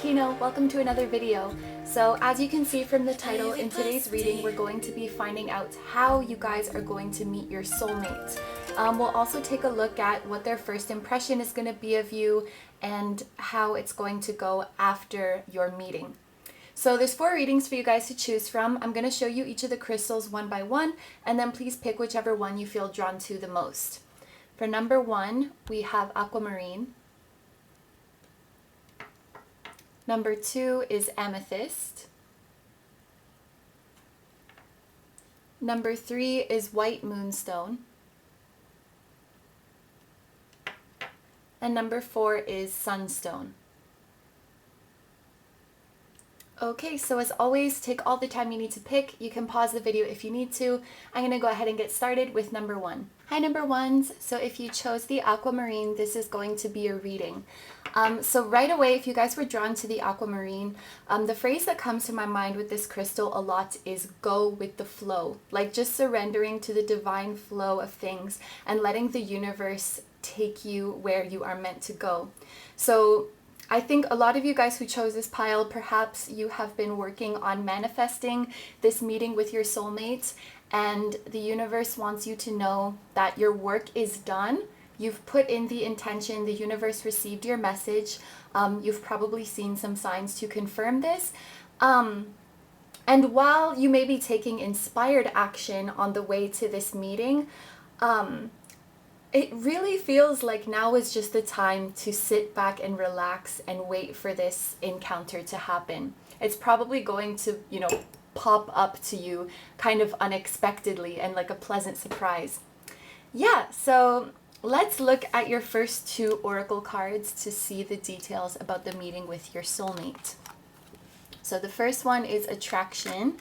Kino, welcome to another video. So as you can see from the title, in today's reading we're going to be finding out how you guys are going to meet your soulmate. We'll also take a look at what their first impression is going to be of you and how it's going to go after your meeting. So there's 4 readings for you guys to choose from. I'm going to show you each of the crystals one by one, and then please pick whichever one you feel drawn to the most. For number 1, we have Aquamarine. Number 2 is Amethyst. Number 3 is White Moonstone. And number 4 is Sunstone. Okay, so as always, take all the time you need to pick. You can pause the video if you need to. I'm going to go ahead and get started with number 1. Hi number ones, so if you chose the Aquamarine, this is going to be a reading. So right away, if you guys were drawn to the Aquamarine, the phrase that comes to my mind with this crystal a lot is go with the flow. Like just surrendering to the divine flow of things and letting the universe take you where you are meant to go. So I think a lot of you guys who chose this pile, perhaps you have been working on manifesting this meeting with your soulmate, and the universe wants you to know that your work is done. You've put in the intention, the universe received your message. You've probably seen some signs to confirm this. And while you may be taking inspired action on the way to this meeting, it really feels like now is just the time to sit back and relax and wait for this encounter to happen. It's probably going to, pop up to you kind of unexpectedly and like a pleasant surprise. Yeah, so let's look at your first 2 oracle cards to see the details about the meeting with your soulmate. So the first one is Attraction,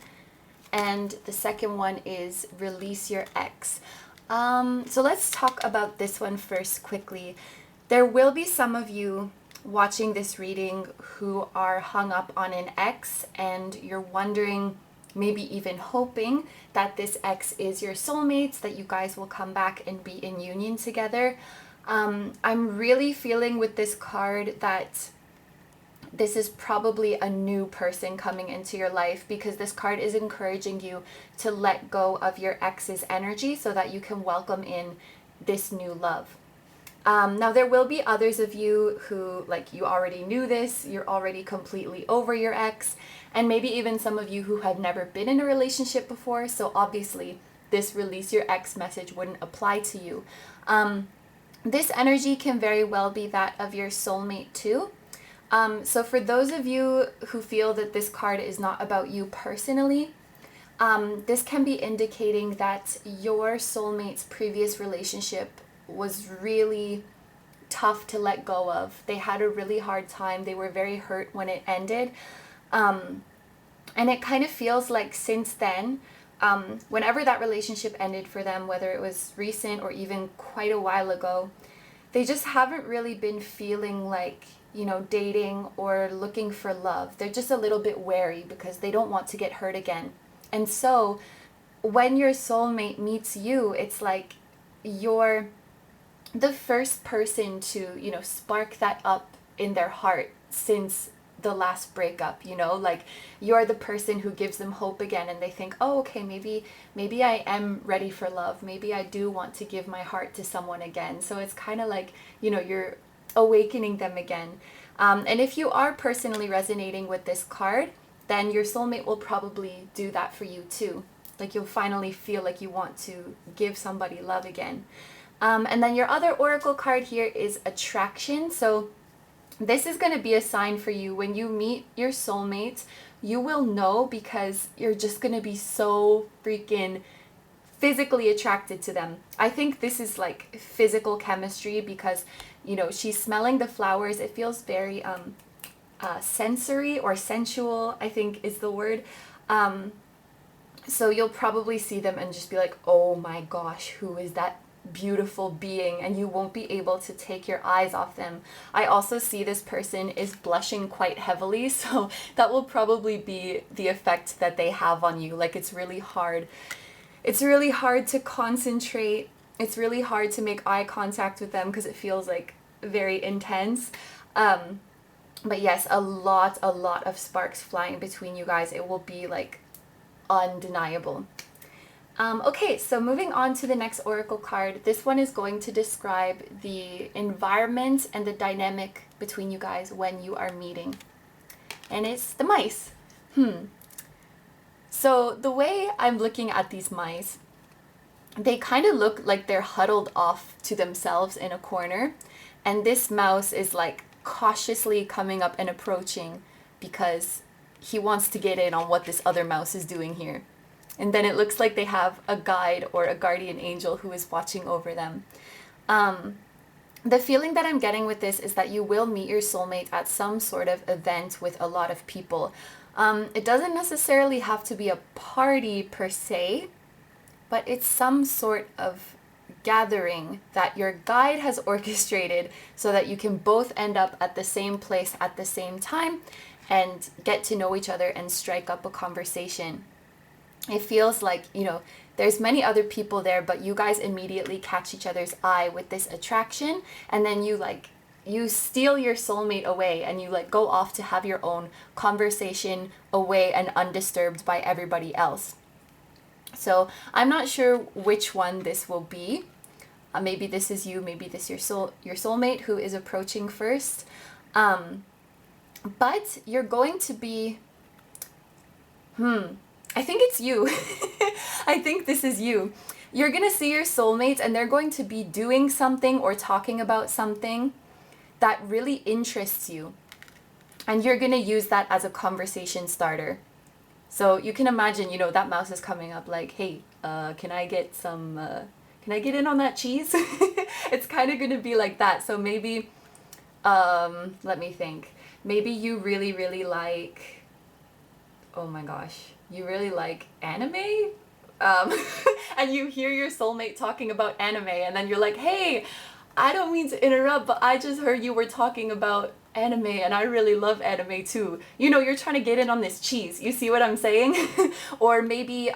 and the second one is Release Your Ex. So let's talk about this one first quickly. There will be some of you watching this reading who are hung up on an ex, and you're wondering, maybe even hoping, that this ex is your soulmate, that you guys will come back and be in union together. I'm really feeling with this card that this is probably a new person coming into your life, because this card is encouraging you to let go of your ex's energy so that you can welcome in this new love. Now there will be others of you who, like, you already knew this, you're already completely over your ex, and maybe even some of you who have never been in a relationship before, so obviously this release your ex message wouldn't apply to you. This energy can very well be that of your soulmate too. So for those of you who feel that this card is not about you personally, this can be indicating that your soulmate's previous relationship was really tough to let go of. They had a really hard time. They were very hurt when it ended. And it kind of feels like since then, whenever that relationship ended for them, whether it was recent or even quite a while ago, they just haven't really been feeling like, dating or looking for love. They're just a little bit wary because they don't want to get hurt again. And so when your soulmate meets you, it's like you're the first person to, spark that up in their heart since the last breakup, like you're the person who gives them hope again, and they think, oh, okay, maybe I am ready for love. Maybe I do want to give my heart to someone again. So it's kind of like, you're awakening them again. And if you are personally resonating with this card, then your soulmate will probably do that for you too. Like you'll finally feel like you want to give somebody love again. And then your other oracle card here is Attraction. So this is going to be a sign for you when you meet your soulmate. You will know because you're just going to be so freaking physically attracted to them. I think this is like physical chemistry because, she's smelling the flowers. It feels very sensory or sensual, I think is the word. So you'll probably see them and just be like, oh my gosh, who is that beautiful being? And you won't be able to take your eyes off them. I also see this person is blushing quite heavily, so that will probably be the effect that they have on you. Like it's really hard to concentrate. It's really hard to make eye contact with them because it feels like very intense. But yes, a lot of sparks flying between you guys. It will be like undeniable. Okay, so moving on to the next oracle card. This one is going to describe the environment and the dynamic between you guys when you are meeting. And it's the mice. So the way I'm looking at these mice, they kind of look like they're huddled off to themselves in a corner. And this mouse is like cautiously coming up and approaching because he wants to get in on what this other mouse is doing here. And then it looks like they have a guide or a guardian angel who is watching over them. The feeling that I'm getting with this is that you will meet your soulmate at some sort of event with a lot of people. It doesn't necessarily have to be a party per se, but it's some sort of gathering that your guide has orchestrated so that you can both end up at the same place at the same time and get to know each other and strike up a conversation. It feels like, you know, there's many other people there, but you guys immediately catch each other's eye with this attraction, and then you steal your soulmate away and you like go off to have your own conversation away and undisturbed by everybody else. So I'm not sure which one this will be. Maybe this is you, maybe this is your soulmate who is approaching first. But you're going to be, I think it's you. I think this is you. You're going to see your soulmates and they're going to be doing something or talking about something that really interests you. And you're going to use that as a conversation starter. So you can imagine, you know, that mouse is coming up like, hey, can I get in on that cheese? It's kind of going to be like that. So maybe, let me think. Maybe you really, really like, oh my gosh, you really like anime? And you hear your soulmate talking about anime and then you're like, hey, I don't mean to interrupt, but I just heard you were talking about anime and I really love anime too. You know, you're trying to get in on this cheese. You see what I'm saying? Or maybe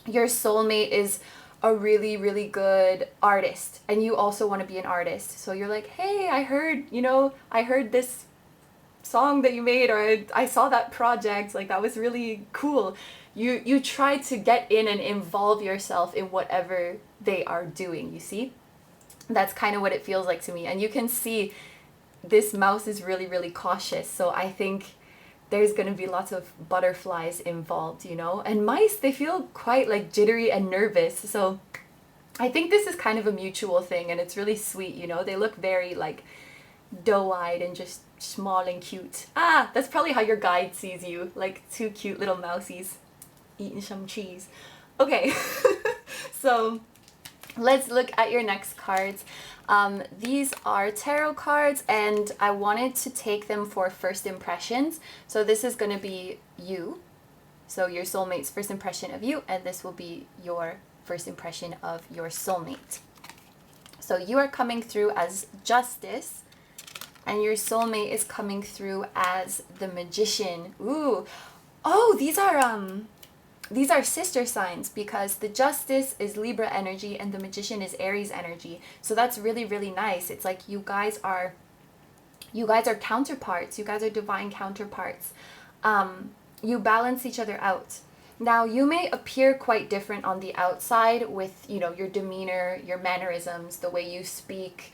your soulmate is a really, really good artist and you also want to be an artist. So you're like, hey, I heard this song that you made, or I saw that project, like that was really cool. You try to get in and involve yourself in whatever they are doing, you see? That's kind of what it feels like to me. And you can see this mouse is really, really cautious. So I think there's going to be lots of butterflies involved, you know? And mice, they feel quite like jittery and nervous. So I think this is kind of a mutual thing and it's really sweet, you know? They look very like doe-eyed and just small and cute. Ah, that's probably how your guide sees you, like two cute little mousies eating some cheese. Okay, so let's look at your next cards. These are tarot cards and I wanted to take them for first impressions. So this is going to be you. So your soulmate's first impression of you, and this will be your first impression of your soulmate. So you are coming through as Justice, and your soulmate is coming through as the Magician. Ooh. Oh, these are sister signs because the Justice is Libra energy and the Magician is Aries energy. So that's really, really nice. It's like you guys are counterparts. You guys are divine counterparts. You balance each other out. Now, you may appear quite different on the outside with, you know, your demeanor, your mannerisms, the way you speak.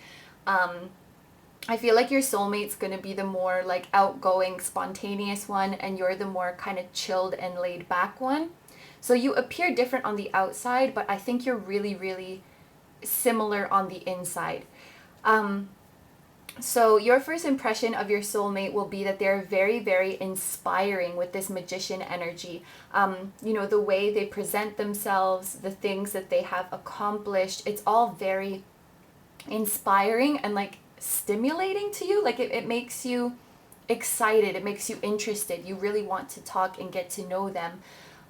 I feel like your soulmate's going to be the more like outgoing, spontaneous one, and you're the more kind of chilled and laid back one. So you appear different on the outside, but I think you're really, really similar on the inside. So your first impression of your soulmate will be that they're very, very inspiring with this Magician energy. You know, the way they present themselves, the things that they have accomplished, it's all very inspiring and like stimulating to you. Like it makes you excited, it makes you interested. You really want to talk and get to know them.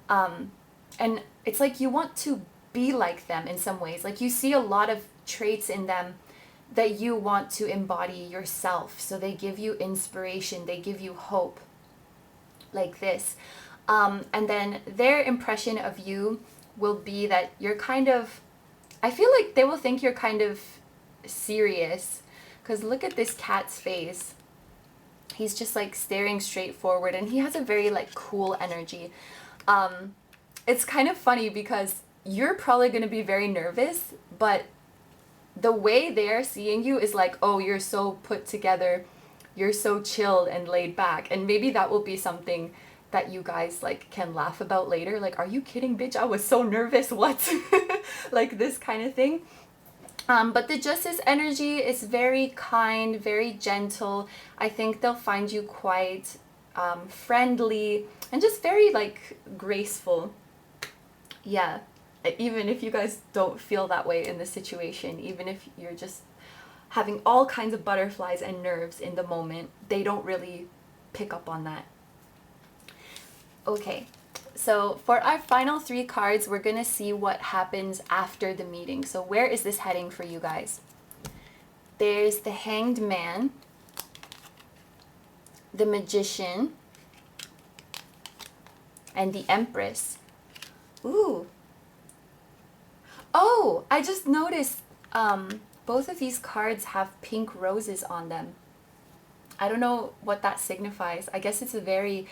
And it's like you want to be like them in some ways. Like you see a lot of traits in them that you want to embody yourself. So they give you inspiration, they give you hope, like this. And then their impression of you will be that you're kind of, I feel like they will think you're kind of serious, because look at this cat's face. He's just like staring straight forward, and he has a very like cool energy. It's kind of funny because you're probably going to be very nervous, but the way they're seeing you is like, oh, you're so put together, you're so chilled and laid back. And maybe that will be something that you guys like can laugh about later. Like, are you kidding, bitch? I was so nervous. What? Like this kind of thing. But the Justice energy is very kind, very gentle. I think they'll find you quite friendly and just very like graceful. Yeah, even if you guys don't feel that way in the situation, even if you're just having all kinds of butterflies and nerves in the moment, they don't really pick up on that. Okay, so for our final 3 cards, we're gonna see what happens after the meeting. So where is this heading for you guys? There's the Hanged Man, the Magician, and the Empress. Ooh. Oh, I just noticed both of these cards have pink roses on them. I don't know what that signifies. I guess it's a very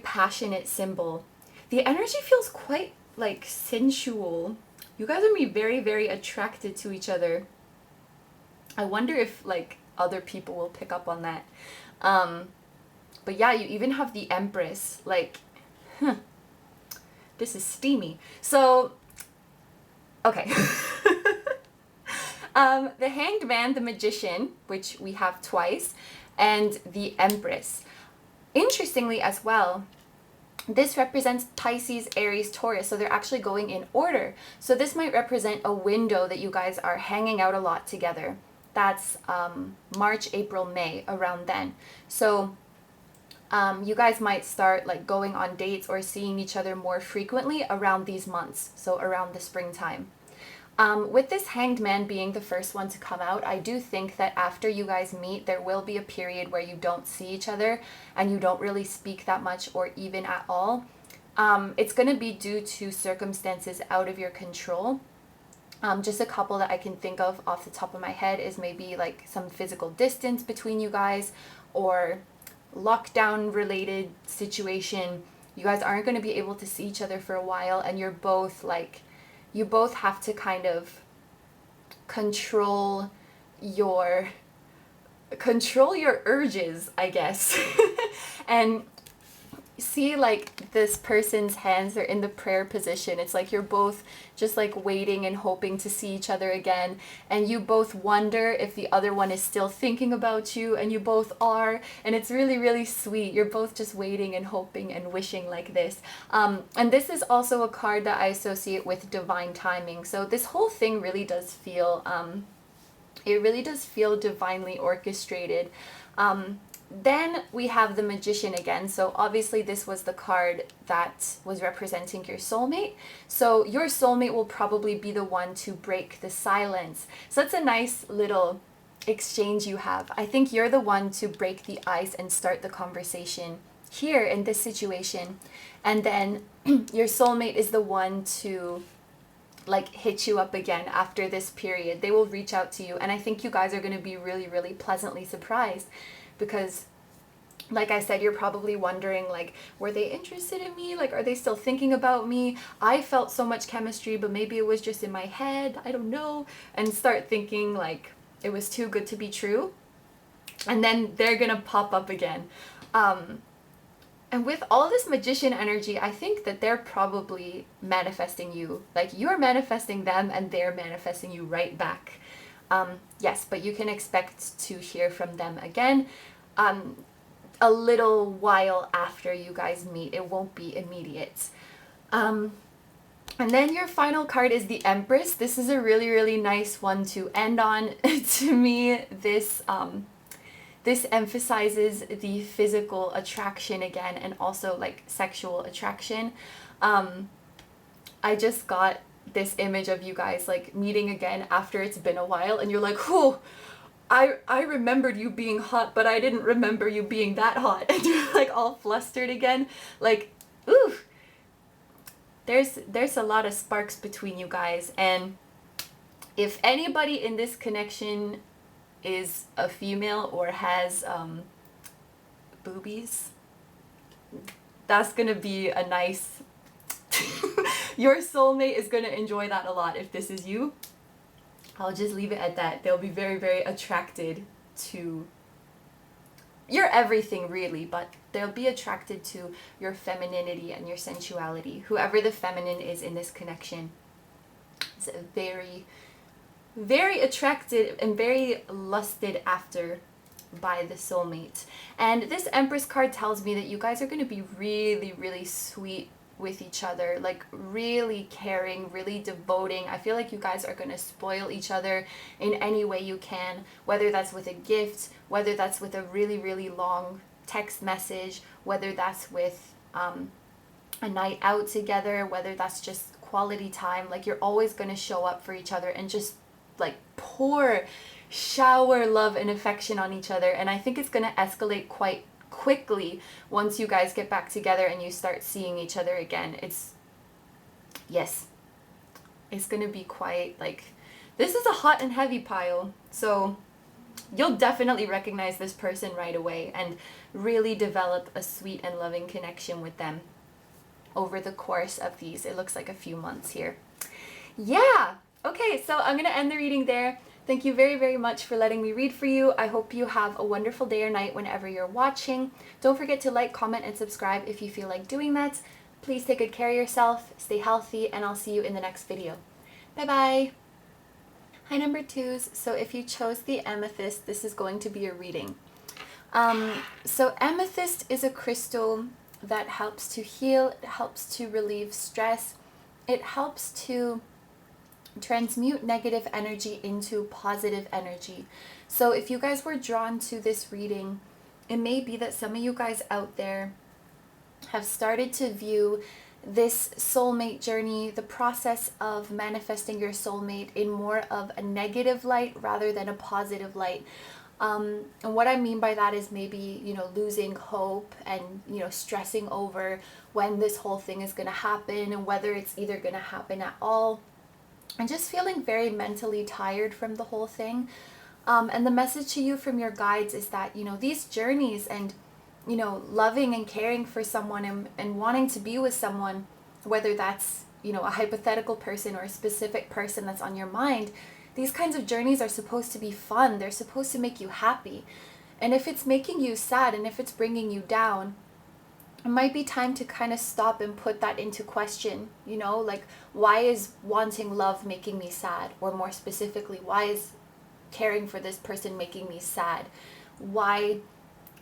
passionate symbol. The energy feels quite like sensual. You guys are gonna be very, very attracted to each other. I wonder if like other people will pick up on that. But yeah, you even have the Empress. Like, this is steamy. So, okay. The Hanged Man, the Magician, which we have twice, and the Empress. Interestingly as well, this represents Pisces, Aries, Taurus, so they're actually going in order. So this might represent a window that you guys are hanging out a lot together. That's March, April, May, around then. So you guys might start like going on dates or seeing each other more frequently around these months, so around the springtime. With this Hanged Man being the first one to come out, I do think that after you guys meet, there will be a period where you don't see each other and you don't really speak that much or even at all. It's going to be due to circumstances out of your control. Just a couple that I can think of off the top of my head is maybe like some physical distance between you guys or lockdown related situation. You guys aren't going to be able to see each other for a while, and you're both like, you both have to kind of control your urges, I guess. And see like this person's hands, they're in the prayer position. It's like you're both just like waiting and hoping to see each other again, and you both wonder if the other one is still thinking about you, and you both are, and it's really, really sweet. You're both just waiting and hoping and wishing like this. And this is also a card that I associate with divine timing. So this whole thing really does feel it really does feel divinely orchestrated. Then we have the Magician again. So obviously this was the card that was representing your soulmate. So your soulmate will probably be the one to break the silence. So it's a nice little exchange you have. I think you're the one to break the ice and start the conversation here in this situation. And then your soulmate is the one to like hit you up again after this period. They will reach out to you. And I think you guys are going to be really, really pleasantly surprised. Because like I said, you're probably wondering like, were they interested in me? Like, are they still thinking about me? I felt so much chemistry, but maybe it was just in my head. I don't know. And start thinking like it was too good to be true. And then they're gonna pop up again. And with all this Magician energy, I think that they're probably manifesting you. Like you're manifesting them and they're manifesting you right back. Yes, but you can expect to hear from them again a little while after you guys meet. It won't be immediate. And then your final card is the Empress. This is a really, really nice one to end on. To me, this emphasizes the physical attraction again, and also like sexual attraction. I just got this image of you guys like meeting again after it's been a while, and you're like, whew, I remembered you being hot, but I didn't remember you being that hot. And you're like all flustered again. Like, ooh, there's a lot of sparks between you guys. And if anybody in this connection is a female or has boobies. That's gonna be a nice... Your soulmate is gonna enjoy that a lot if this is you. I'll just leave it at that. They'll be very, very attracted to your everything, really, but they'll be attracted to your femininity and your sensuality. Whoever the feminine is in this connection is very, very attracted and very lusted after by the soulmate. And this Empress card tells me that you guys are going to be really, really sweet with each other, like really caring, really devoting. I feel like you guys are going to spoil each other in any way you can, whether that's with a gift, whether that's with a really, really long text message, whether that's with a night out together, whether that's just quality time. Like, you're always going to show up for each other and just like shower love and affection on each other. And I think it's going to escalate quite quickly once you guys get back together and you start seeing each other again. It's going to be quite like, this is a hot and heavy pile, so you'll definitely recognize this person right away and really develop a sweet and loving connection with them over the course of these, it looks like, a few months here. Yeah, okay, so I'm gonna end the reading there. Thank you very, very much for letting me read for you. I hope you have a wonderful day or night whenever you're watching. Don't forget to like, comment, and subscribe if you feel like doing that. Please take good care of yourself, stay healthy, and I'll see you in the next video. Bye-bye. Hi, number 2s. So if you chose the Amethyst, this is going to be a reading. So Amethyst is a crystal that helps to heal, it helps to relieve stress, it helps to transmute negative energy into positive energy. So if you guys were drawn to this reading, it may be that some of you guys out there have started to view this soulmate journey, the process of manifesting your soulmate, in more of a negative light rather than a positive light. And what I mean by that is maybe, losing hope and, stressing over when this whole thing is going to happen and whether it's either going to happen at all. And just feeling very mentally tired from the whole thing. And the message to you from your guides is that, these journeys and, loving and caring for someone and wanting to be with someone, whether that's, a hypothetical person or a specific person that's on your mind, these kinds of journeys are supposed to be fun. They're supposed to make you happy. And if it's making you sad and if it's bringing you down, it might be time to kind of stop and put that into question, like, why is wanting love making me sad? Or more specifically, why is caring for this person making me sad? Why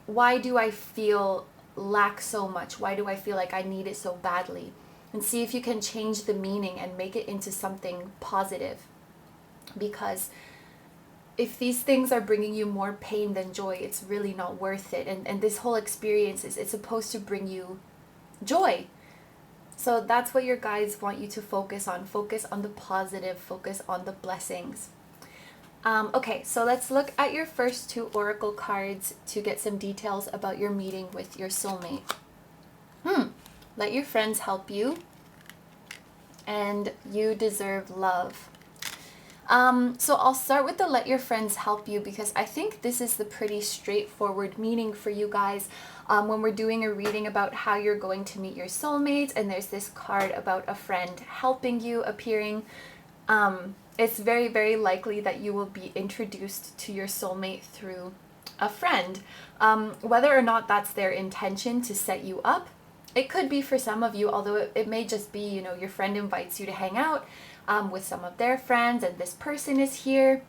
do I feel lack so much? Why do I feel like I need it so badly? And see if you can change the meaning and make it into something positive. Because if these things are bringing you more pain than joy, it's really not worth it. And this whole experience it's supposed to bring you joy. So that's what your guides want you to focus on. Focus on the positive, focus on the blessings. Okay, so let's look at your first 2 oracle cards to get some details about your meeting with your soulmate. Let your friends help you, and you deserve love. So I'll start with the let your friends help you, because I think this is the pretty straightforward meaning for you guys when we're doing a reading about how you're going to meet your soulmate, and there's this card about a friend helping you appearing. It's very, very likely that you will be introduced to your soulmate through a friend. Whether or not that's their intention to set you up, it could be for some of you, although it may just be, your friend invites you to hang out with some of their friends, and this person is here.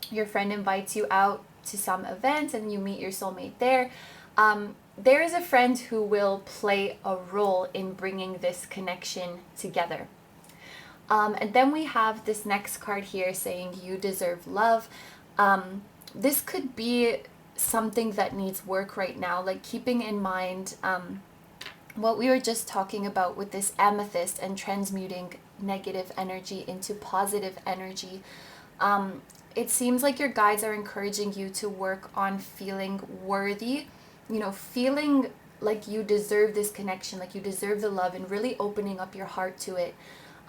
Your friend invites you out to some event and you meet your soulmate there. There is a friend who will play a role in bringing this connection together. And then we have this next card here saying you deserve love. This could be something that needs work right now, like keeping in mind what we were just talking about with this amethyst and transmuting negative energy into positive energy. It seems like your guides are encouraging you to work on feeling worthy, feeling like you deserve this connection, like you deserve the love, and really opening up your heart to it.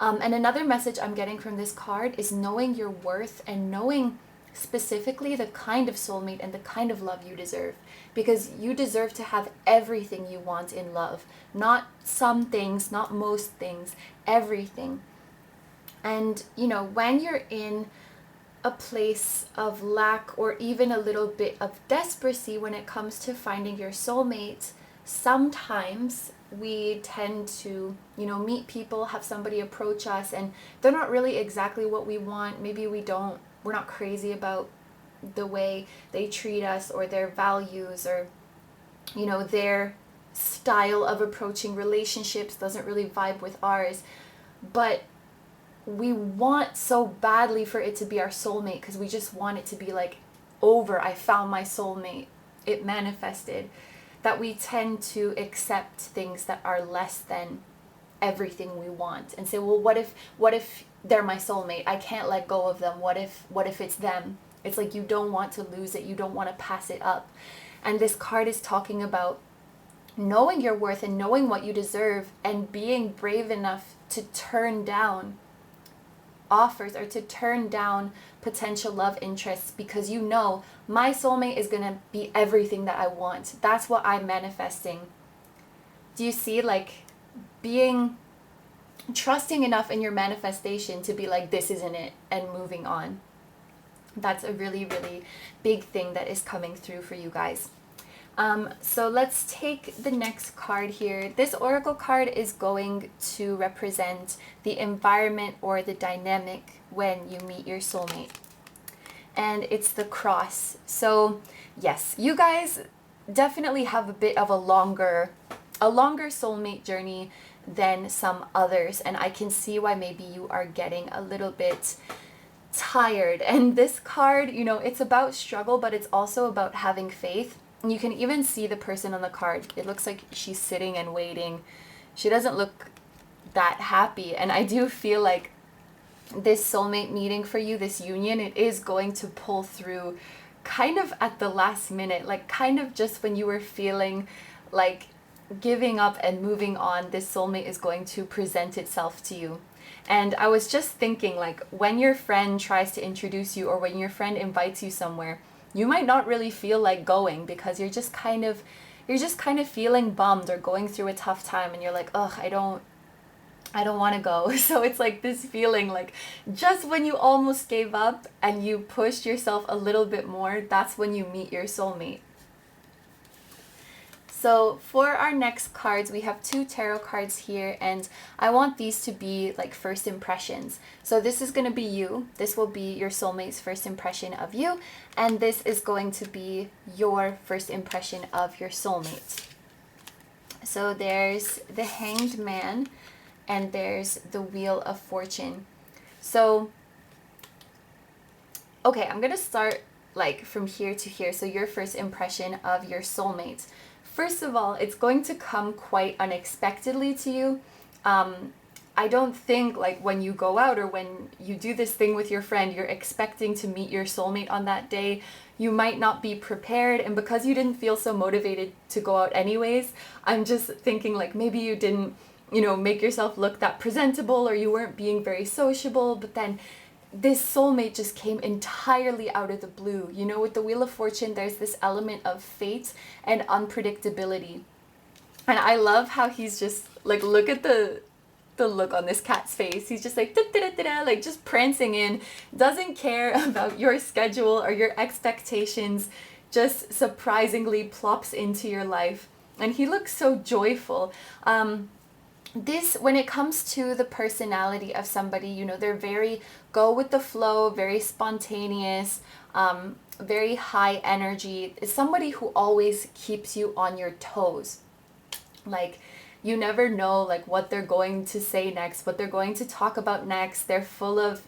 And another message I'm getting from this card is knowing your worth and knowing specifically the kind of soulmate and the kind of love you deserve, because you deserve to have everything you want in love, not some things, not most things, everything. And when you're in a place of lack or even a little bit of desperation when it comes to finding your soulmate, sometimes we tend to, meet people, have somebody approach us, and they're not really exactly what we want. Maybe we're not crazy about the way they treat us or their values, or, their style of approaching relationships doesn't really vibe with ours. But we want so badly for it to be our soulmate, because we just want it to be like, over, I found my soulmate, it manifested, that we tend to accept things that are less than everything we want and say, well, what if they're my soulmate? I can't let go of them. What if it's them? It's like you don't want to lose it. You don't want to pass it up. And this card is talking about knowing your worth and knowing what you deserve, and being brave enough to turn down offers or to turn down potential love interests, because my soulmate is going to be everything that I want. That's what I'm manifesting. Do you see, like, trusting enough in your manifestation to be like, this isn't it, and moving on? That's a really, really big thing that is coming through for you guys. So let's take the next card here. This oracle card is going to represent the environment or the dynamic when you meet your soulmate. And it's the cross. So yes, you guys definitely have a bit of a longer soulmate journey than some others. And I can see why maybe you are getting a little bit tired. And this card, it's about struggle, but it's also about having faith. And you can even see the person on the card. It looks like she's sitting and waiting. She doesn't look that happy. And I do feel like this soulmate meeting for you, this union, it is going to pull through kind of at the last minute, like kind of just when you were feeling like giving up and moving on, this soulmate is going to present itself to you. And I was just thinking, like, when your friend tries to introduce you, or when your friend invites you somewhere, you might not really feel like going, because you're just kind of feeling bummed or going through a tough time, and you're like, ugh, I don't want to go. So it's like this feeling, like just when you almost gave up and you pushed yourself a little bit more, that's when you meet your soulmate. So for our next cards, we have 2 tarot cards here, and I want these to be like first impressions. So this is going to be you. This will be your soulmate's first impression of you, and this is going to be your first impression of your soulmate. So there's the Hanged Man, and there's the Wheel of Fortune. So, okay, I'm going to start like from here to here. So your first impression of your soulmate. First of all, it's going to come quite unexpectedly to you. I don't think like when you go out or when you do this thing with your friend, you're expecting to meet your soulmate on that day. You might not be prepared, and because you didn't feel so motivated to go out anyways, I'm just thinking like maybe you didn't, make yourself look that presentable, or you weren't being very sociable, but then this soulmate just came entirely out of the blue. With the Wheel of Fortune, there's this element of fate and unpredictability. And I love how he's just like, look at the look on this cat's face. He's just like, da-da-da-da-da, like just prancing in, doesn't care about your schedule or your expectations, just surprisingly plops into your life. And he looks so joyful. When it comes to the personality of somebody, they're very go with the flow, very spontaneous, very high energy. It's somebody who always keeps you on your toes. Like, you never know like what they're going to say next, what they're going to talk about next. They're full of,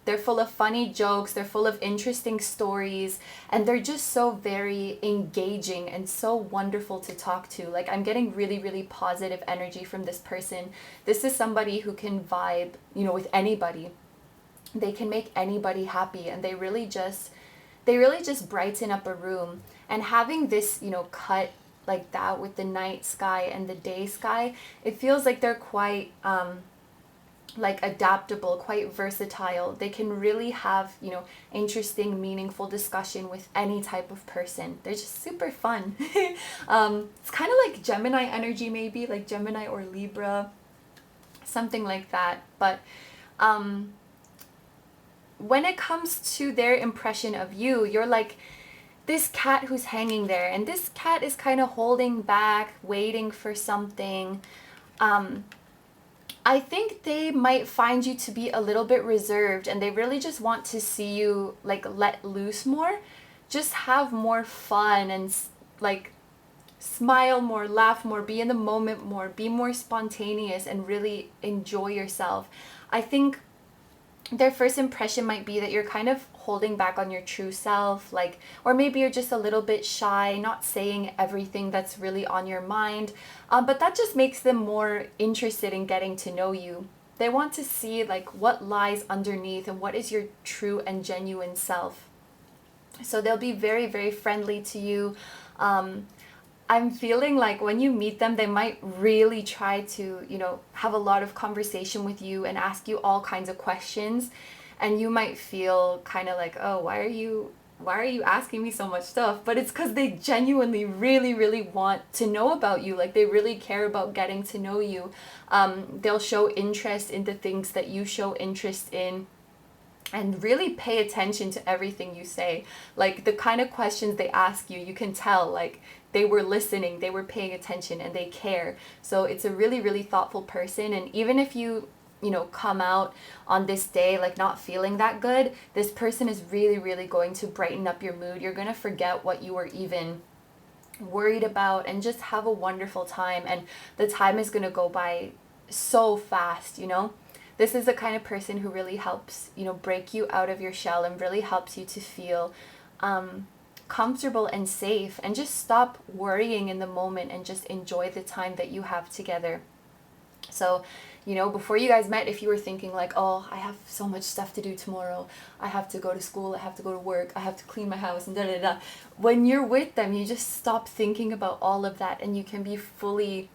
they're full of funny jokes, they're full of interesting stories, and they're just so very engaging and so wonderful to talk to. Like, I'm getting really, really positive energy from this person. This is somebody who can vibe, with anybody. They can make anybody happy, and they really just brighten up a room. And having this, cut like that with the night sky and the day sky, it feels like they're quite like adaptable, quite versatile. They can really have, you know, interesting, meaningful discussion with any type of person. They're just super fun. It's kind of like Gemini energy, maybe like Gemini or Libra, something like that. But when it comes to their impression of you, you're like this cat who's hanging there, and this cat is kind of holding back, waiting for something. I think they might find you to be a little bit reserved, and they really just want to see you like let loose more, just have more fun and like smile more, laugh more, be in the moment more, be more spontaneous and really enjoy yourself. I think their first impression might be that you're kind of holding back on your true self, like, or maybe you're just a little bit shy, not saying everything that's really on your mind. But that just makes them more interested in getting to know you. They want to see like what lies underneath and what is your true and genuine self. So they'll be very, very friendly to you. I'm feeling like when you meet them, they might really try to, you know, have a lot of conversation with you and ask you all kinds of questions. And you might feel kind of like, oh, why are you asking me so much stuff? But it's because they genuinely really, really want to know about you. Like they really care about getting to know you. They'll show interest in the things that you show interest in, and really pay attention to everything you say. Like the kind of questions they ask you, you can tell like they were listening, they were paying attention, and they care. So it's a really, really thoughtful person. And even if you know, come out on this day like not feeling that good, this person is really, really going to brighten up your mood. You're going to forget what you were even worried about and just have a wonderful time. And the time is going to go by so fast, you know? This is the kind of person who really helps, you know, break you out of your shell and really helps you to feel comfortable and safe, and just stop worrying in the moment and just enjoy the time that you have together. So, you know, before you guys met, if you were thinking like, oh, I have so much stuff to do tomorrow, I have to go to school, I have to go to work, I have to clean my house, and da da da. When you're with them, you just stop thinking about all of that, and you can be fully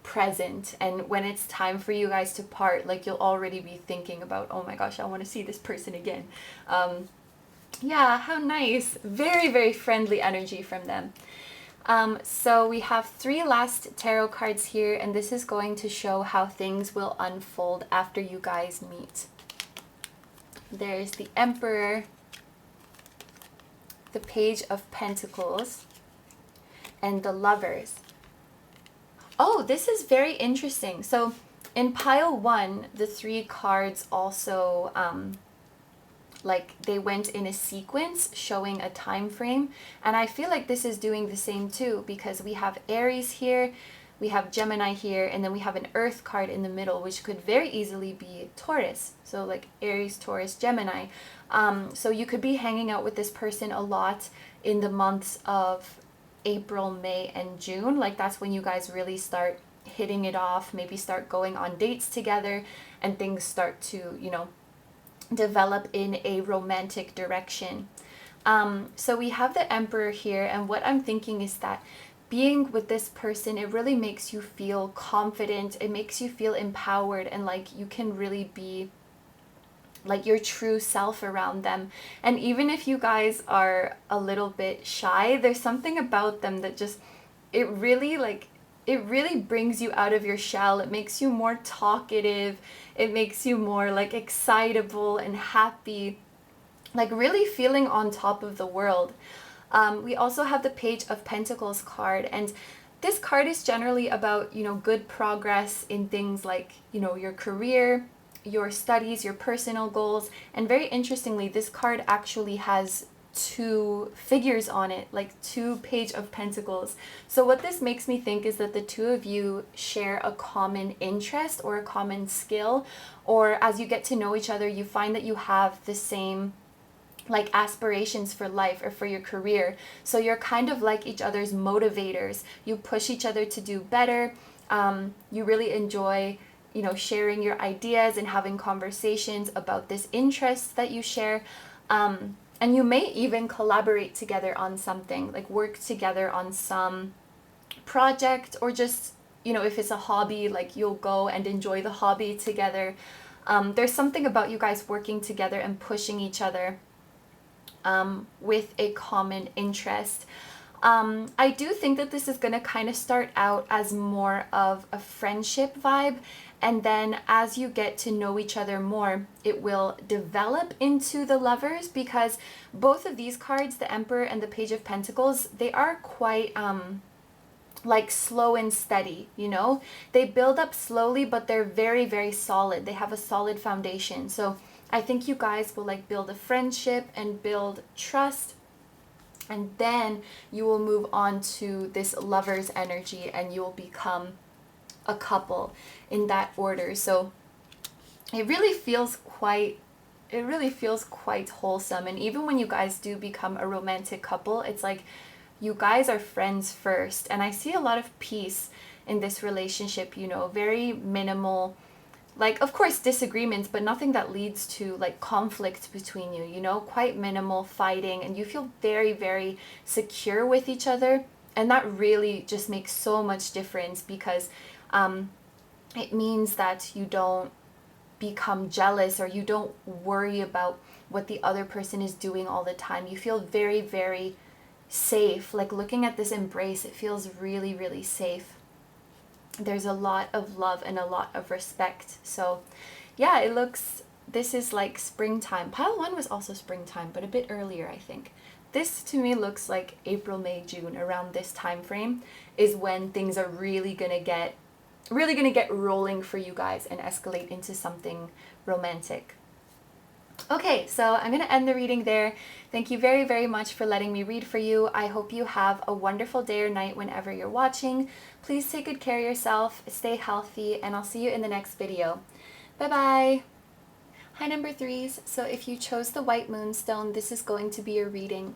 present. And when it's time for you guys to part, like you'll already be thinking about, oh my gosh, I want to see this person again. Yeah, how nice. Very, very friendly energy from them. So we have 3 last tarot cards here, and this is going to show how things will unfold after you guys meet. There's the Emperor, the Page of Pentacles, and the Lovers. Oh, this is very interesting. So in pile 1, the 3 cards also like they went in a sequence showing a time frame, and I feel like this is doing the same too, because we have Aries here, we have Gemini here, and then we have an Earth card in the middle, which could very easily be Taurus. So like Aries, Taurus, Gemini. So you could be hanging out with this person a lot in the months of April, May, and June. Like that's when you guys really start hitting it off, maybe start going on dates together, and things start to, you know, develop in a romantic direction. So we have the Emperor here, and what I'm thinking is that being with this person, it really makes you feel confident, it makes you feel empowered, and like you can really be like your true self around them. And even if you guys are a little bit shy, there's something about them that just, it really brings you out of your shell. It makes you more talkative. It makes you more like excitable and happy, like really feeling on top of the world. We also have the Page of Pentacles card, and this card is generally about, you know, good progress in things like, you know, your career, your studies, your personal goals. And very interestingly, this card actually has 2 figures on it, like 2 Page of Pentacles. So what this makes me think is that the 2 of you share a common interest or a common skill, or as you get to know each other, you find that you have the same like aspirations for life or for your career. So you're kind of like each other's motivators. You push each other to do better. You really enjoy, you know, sharing your ideas and having conversations about this interest that you share. And you may even collaborate together on something, like work together on some project, or just you know, if it's a hobby, like you'll go and enjoy the hobby together. There's something about you guys working together and pushing each other with a common interest. I do think that this is going to kind of start out as more of a friendship vibe, and then as you get to know each other more, it will develop into the lovers, because both of these cards, the Emperor and the Page of Pentacles, they are quite like slow and steady, you know? They build up slowly, but they're very, very solid. They have a solid foundation. So I think you guys will like build a friendship and build trust, and then you will move on to this lover's energy and you will become a couple in that order. So it really feels quite wholesome. And even when you guys do become a romantic couple, it's like you guys are friends first. And I see a lot of peace in this relationship, you know, very minimal, like, of course, disagreements, but nothing that leads to like conflict between you, you know, quite minimal fighting, and you feel very, very secure with each other. And that really just makes so much difference, because it means that you don't become jealous, or you don't worry about what the other person is doing all the time. You feel very, very safe. Like looking at this embrace, it feels really, really safe. There's a lot of love and a lot of respect. So yeah, it looks, this is like springtime. Pile 1 was also springtime, but a bit earlier, I think. This to me looks like April, May, June. Around this time frame is when things are really gonna get rolling for you guys and escalate into something romantic. Okay, so I'm going to end the reading there. Thank you very, very much for letting me read for you. I hope you have a wonderful day or night whenever you're watching. Please take good care of yourself, stay healthy, and I'll see you in the next video. Bye-bye. Hi, number 3s. So if you chose the white moonstone, this is going to be your reading.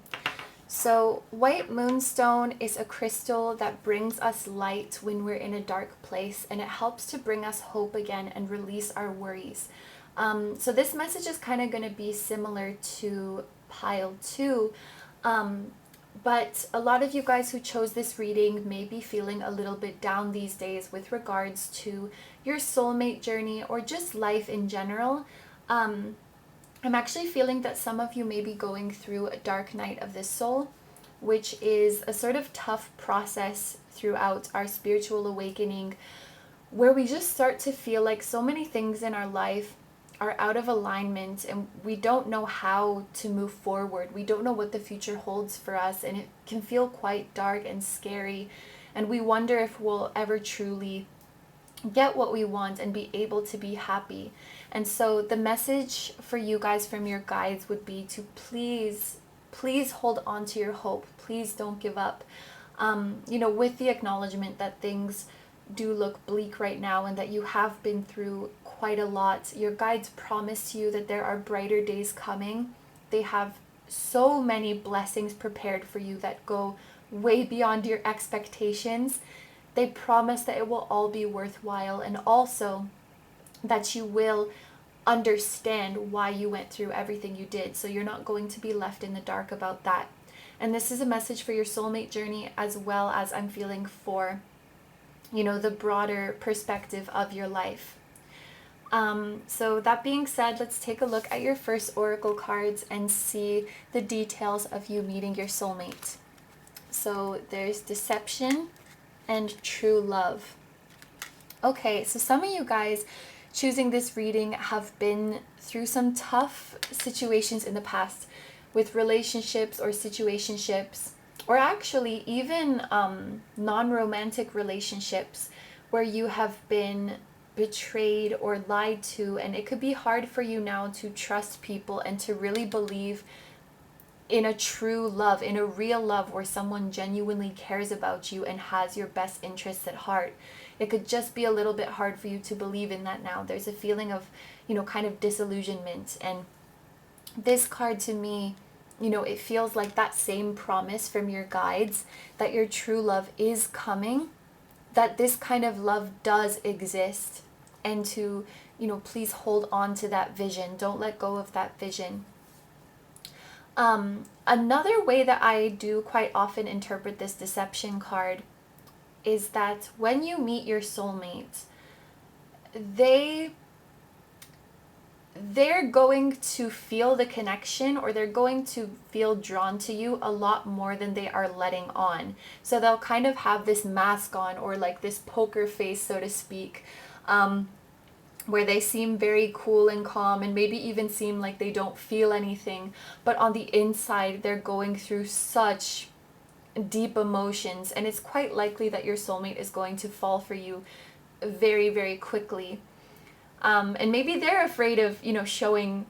So white moonstone is a crystal that brings us light when we're in a dark place, and it helps to bring us hope again and release our worries. So this message is kind of going to be similar to pile 2, but a lot of you guys who chose this reading may be feeling a little bit down these days with regards to your soulmate journey or just life in general. I'm actually feeling that some of you may be going through a dark night of the soul, which is a sort of tough process throughout our spiritual awakening, where we just start to feel like so many things in our life are out of alignment and we don't know how to move forward. We don't know what the future holds for us, and it can feel quite dark and scary, and we wonder if we'll ever truly get what we want and be able to be happy. And so the message for you guys from your guides would be to please hold on to your hope. Please don't give up. You know, with the acknowledgement that things do look bleak right now and that you have been through quite a lot, your guides promise you that there are brighter days coming. They have so many blessings prepared for you that go way beyond your expectations. They promise that it will all be worthwhile, and also that you will understand why you went through everything you did, so you're not going to be left in the dark about that. And this is a message for your soulmate journey, as well as I'm feeling for, you know, the broader perspective of your life. So that being said, let's take a look at your first oracle cards and see the details of you meeting your soulmate. So there's deception and true love. Okay, so some of you guys choosing this reading have been through some tough situations in the past with relationships or situationships, or actually even non-romantic relationships where you have been betrayed or lied to, and it could be hard for you now to trust people and to really believe in a true love, in a real love where someone genuinely cares about you and has your best interests at heart. It could just be a little bit hard for you to believe in that now. There's a feeling of, you know, kind of disillusionment. And this card to me, you know, it feels like that same promise from your guides that your true love is coming, that this kind of love does exist, and to, you know, please hold on to that vision. Don't let go of that vision. Another way that I do quite often interpret this deception card is that when you meet your soulmate, they're going to feel the connection, or they're going to feel drawn to you a lot more than they are letting on. So they'll kind of have this mask on, or like this poker face, so to speak, where they seem very cool and calm, and maybe even seem like they don't feel anything, but on the inside they're going through such deep emotions, and it's quite likely that your soulmate is going to fall for you very, very quickly. And maybe they're afraid of, showing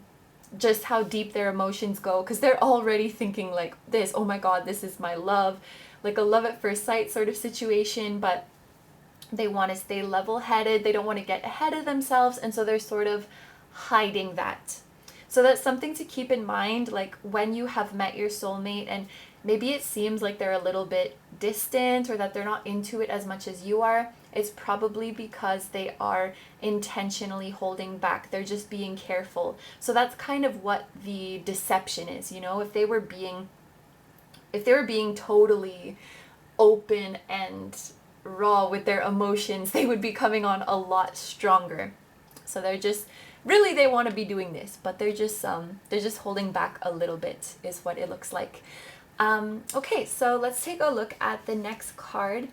just how deep their emotions go, because they're already thinking like this, oh my god, this is my love, like a love at first sight sort of situation, but they want to stay level-headed, they don't want to get ahead of themselves, and so they're sort of hiding that. So that's something to keep in mind, like when you have met your soulmate and maybe it seems like they're a little bit distant, or that they're not into it as much as you are. It's probably because they are intentionally holding back. They're just being careful. So that's kind of what the deception is, if they were being totally open and raw with their emotions, they would be coming on a lot stronger. So they're just really, they want to be doing this, but they're just holding back a little bit, is what it looks like. Okay, so let's take a look at the next card.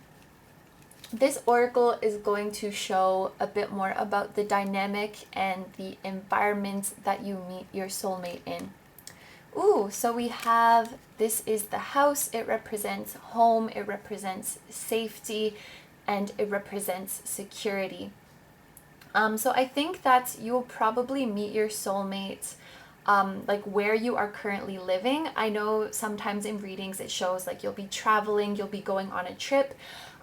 This oracle is going to show a bit more about the dynamic and the environment that you meet your soulmate in. Ooh, so we have, this is the house. It represents home, it represents safety, and it represents security. So I think that you'll probably meet your soulmate like where you are currently living. I know sometimes in readings it shows like you'll be traveling, you'll be going on a trip.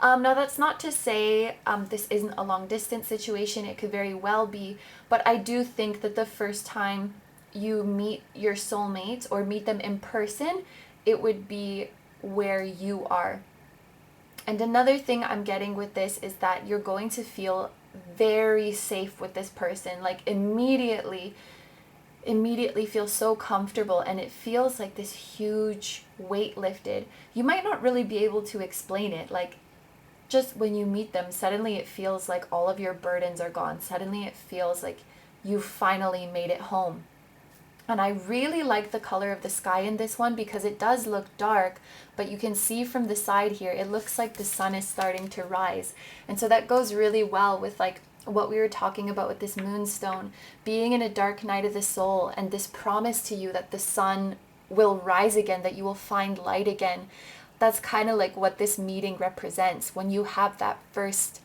Now that's not to say this isn't a long distance situation, it could very well be, but I do think that the first time you meet your soulmate or meet them in person, it would be where you are. And another thing I'm getting with this is that you're going to feel very safe with this person, like immediately feel so comfortable, and it feels like this huge weight lifted. You might not really be able to explain it, like just when you meet them, suddenly it feels like all of your burdens are gone. Suddenly it feels like you finally made it home. And I really like the color of the sky in this one, because it does look dark, but you can see from the side here, it looks like the sun is starting to rise. And so that goes really well with like what we were talking about with this moonstone, being in a dark night of the soul, and this promise to you that the sun will rise again, that you will find light again. That's kind of like what this meeting represents when you have that first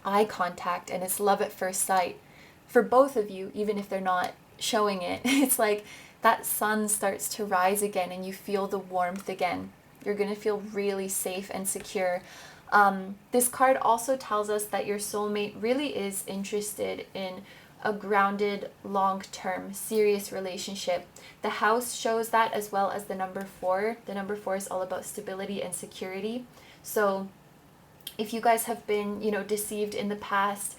eye contact, and it's love at first sight for both of you, even if they're not showing it. It's like that sun starts to rise again and you feel the warmth again. You're going to feel really safe and secure. This card also tells us that your soulmate really is interested in a grounded, long-term, serious relationship. The house shows that, as well as the number 4. The number 4 is all about stability and security. So if you guys have been, deceived in the past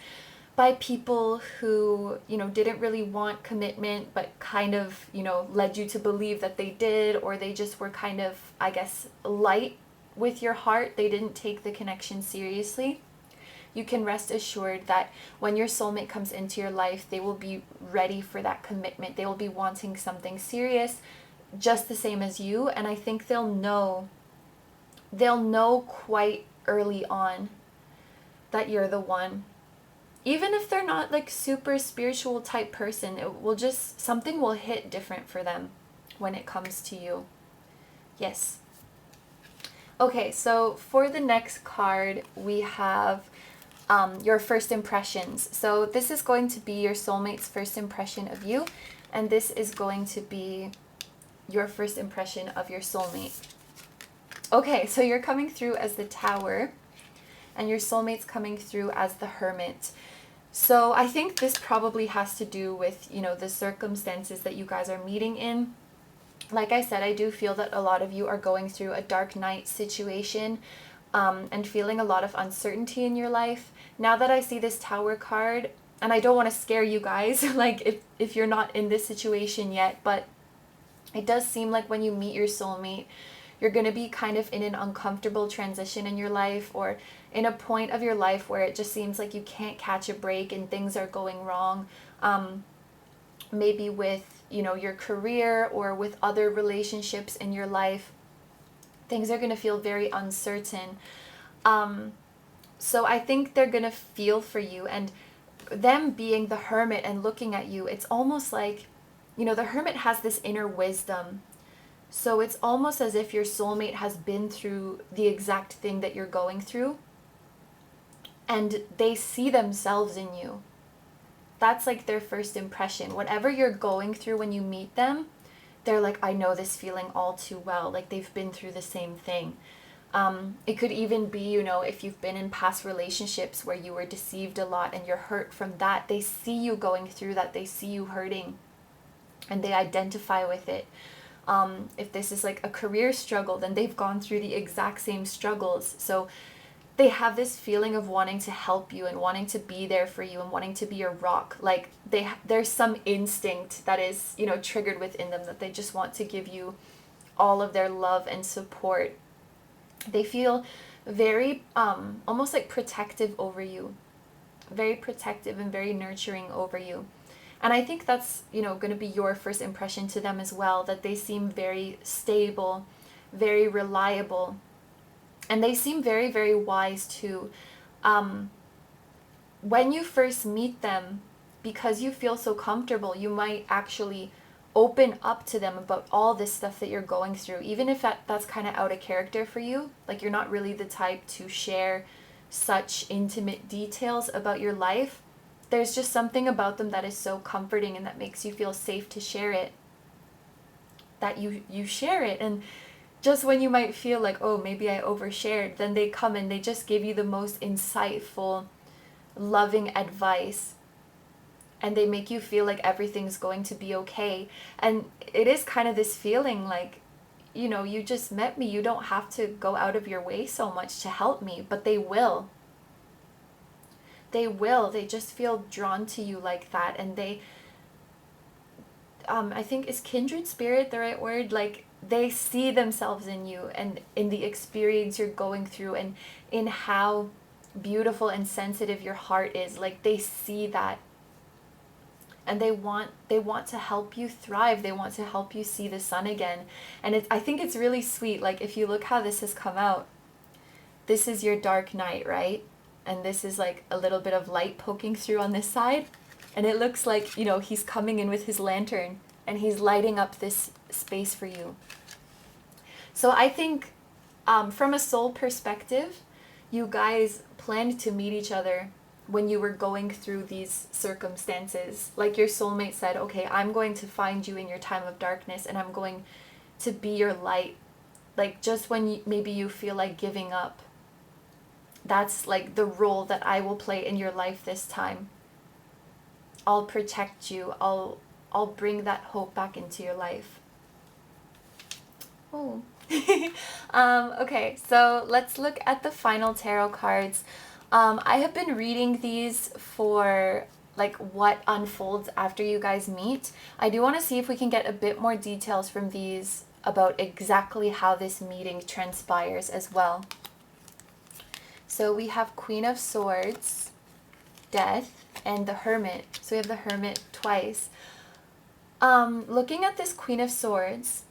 by people who, didn't really want commitment, but kind of, led you to believe that they did, or they just were kind of, I guess, light with your heart, they didn't take the connection seriously, you can rest assured that when your soulmate comes into your life, they will be ready for that commitment. They will be wanting something serious, just the same as you. And I think they'll know quite early on that you're the one. Even if they're not like super spiritual type person, something will hit different for them when it comes to you. Yes. Okay, so for the next card, we have your first impressions. So this is going to be your soulmate's first impression of you, and this is going to be your first impression of your soulmate. Okay, so you're coming through as the Tower, and your soulmate's coming through as the Hermit. So I think this probably has to do with, the circumstances that you guys are meeting in. Like I said, I do feel that a lot of you are going through a dark night situation and feeling a lot of uncertainty in your life. Now that I see this Tower card, and I don't want to scare you guys, like if you're not in this situation yet, but it does seem like when you meet your soulmate, you're going to be kind of in an uncomfortable transition in your life, or in a point of your life where it just seems like you can't catch a break and things are going wrong. Maybe with, you know, your career or with other relationships in your life. Things are going to feel very uncertain. So I think they're going to feel for you, and them being the hermit and looking at you, it's almost like, you know, the hermit has this inner wisdom. So it's almost as if your soulmate has been through the exact thing that you're going through, and they see themselves in you. That's like their first impression. Whatever you're going through when you meet them, they're like, I know this feeling all too well. Like they've been through the same thing. It could even be, you know, if you've been in past relationships where you were deceived a lot and you're hurt from that, they see you going through that, they see you hurting, and they identify with it. If this is like a career struggle, then they've gone through the exact same struggles. So they have this feeling of wanting to help you and wanting to be there for you and wanting to be your rock. Like there's some instinct that is, you know, triggered within them, that they just want to give you all of their love and support. They feel very almost like protective over you, very protective and very nurturing over you. And I think that's, you know, going to be your first impression to them as well, that they seem very stable, very reliable, and they seem very, very wise too. When you first meet them, because you feel so comfortable, you might actually open up to them about all this stuff that you're going through, even if that's kind of out of character for you. Like you're not really the type to share such intimate details about your life. There's just something about them that is so comforting and that makes you feel safe to share it, that you share it. And just when you might feel like, oh, maybe I overshared, then they come and they just give you the most insightful, loving advice, and they make you feel like everything's going to be okay. And it is kind of this feeling like, you know, you just met me, you don't have to go out of your way so much to help me, but they will. They just feel drawn to you like that. And they, I think, is kindred spirit the right word? Like they see themselves in you and in the experience you're going through, and in how beautiful and sensitive your heart is. Like they see that, and they want to help you thrive. They want to help you see the sun again. And I think it's really sweet. Like if you look how this has come out, this is your dark night, right? And this is like a little bit of light poking through on this side, and it looks like, you know, he's coming in with his lantern and he's lighting up this space for you. So I think from a soul perspective, you guys planned to meet each other when you were going through these circumstances. Like your soulmate said, okay, I'm going to find you in your time of darkness, and I'm going to be your light. Like just when maybe you feel like giving up, that's like the role that I will play in your life this time. I'll protect you. I'll bring that hope back into your life. Oh. Okay, so let's look at the final tarot cards. I have been reading these for like what unfolds after you guys meet. I do want to see if we can get a bit more details from these about exactly how this meeting transpires as well. So we have Queen of Swords, Death, and the Hermit. So we have the Hermit twice. Looking at this Queen of Swords,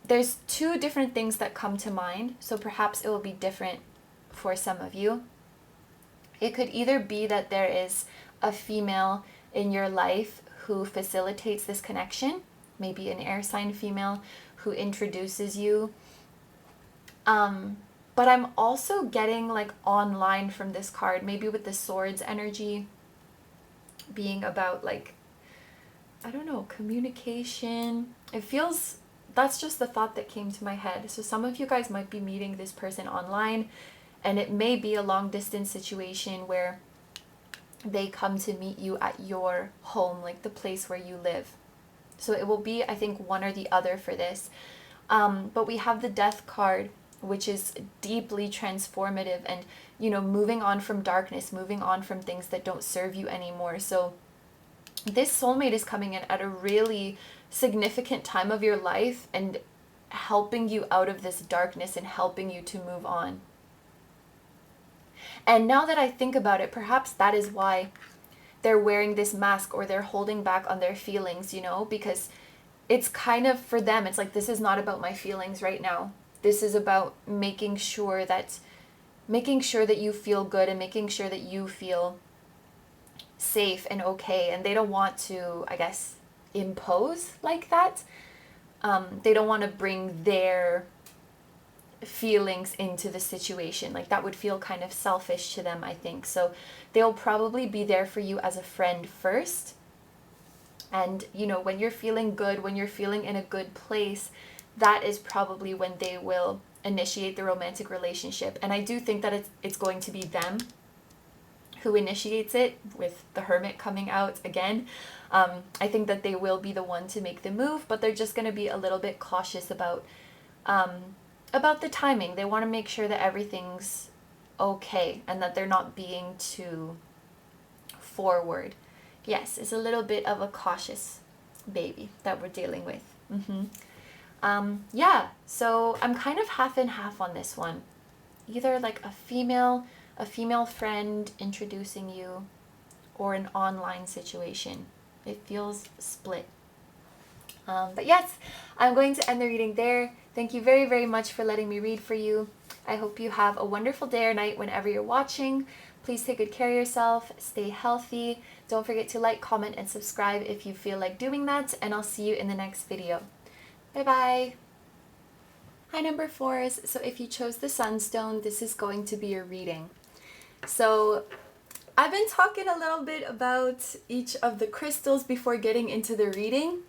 there's two different things that come to mind. So perhaps it will be different for some of you. It could either be that there is a female in your life who facilitates this connection, maybe an air sign female who introduces you. But I'm also getting like online from this card, maybe with the swords energy being about like, I don't know, communication. It feels, that's just the thought that came to my head. So some of you guys might be meeting this person online, and it may be a long distance situation where they come to meet you at your home, like the place where you live. So it will be, I think, one or the other for this. But we have the Death card, which is deeply transformative and, you know, moving on from darkness, moving on from things that don't serve you anymore. So this soulmate is coming in at a really significant time of your life, and helping you out of this darkness and helping you to move on. And now that I think about it, perhaps that is why they're wearing this mask, or they're holding back on their feelings, you know, because it's kind of, for them, it's like, this is not about my feelings right now. This is about making sure that you feel good and making sure that you feel safe and okay. And they don't want to, I guess, impose like that. They don't want to bring their feelings into the situation. Like, that would feel kind of selfish to them, I think. So they'll probably be there for you as a friend first. And, you know, when you're feeling good, when you're feeling in a good place, that is probably when they will initiate the romantic relationship. And I do think that it's going to be them who initiates it, with the Hermit coming out again. I think that they will be the one to make the move, but they're just going to be a little bit cautious about the timing. They want to make sure that everything's okay and that they're not being too forward. Yes, it's a little bit of a cautious baby that we're dealing with. Yeah, so I'm kind of half and half on this one. Either like a female friend introducing you, or an online situation. It feels split. But yes, I'm going to end the reading there. Thank you very, very much for letting me read for you. I hope you have a wonderful day or night whenever you're watching. Please take good care of yourself. Stay healthy. Don't forget to like, comment, and subscribe if you feel like doing that. And I'll see you in the next video. Bye-bye. Hi, number 4s. So if you chose the Sunstone, this is going to be your reading. So I've been talking a little bit about each of the crystals before getting into the reading.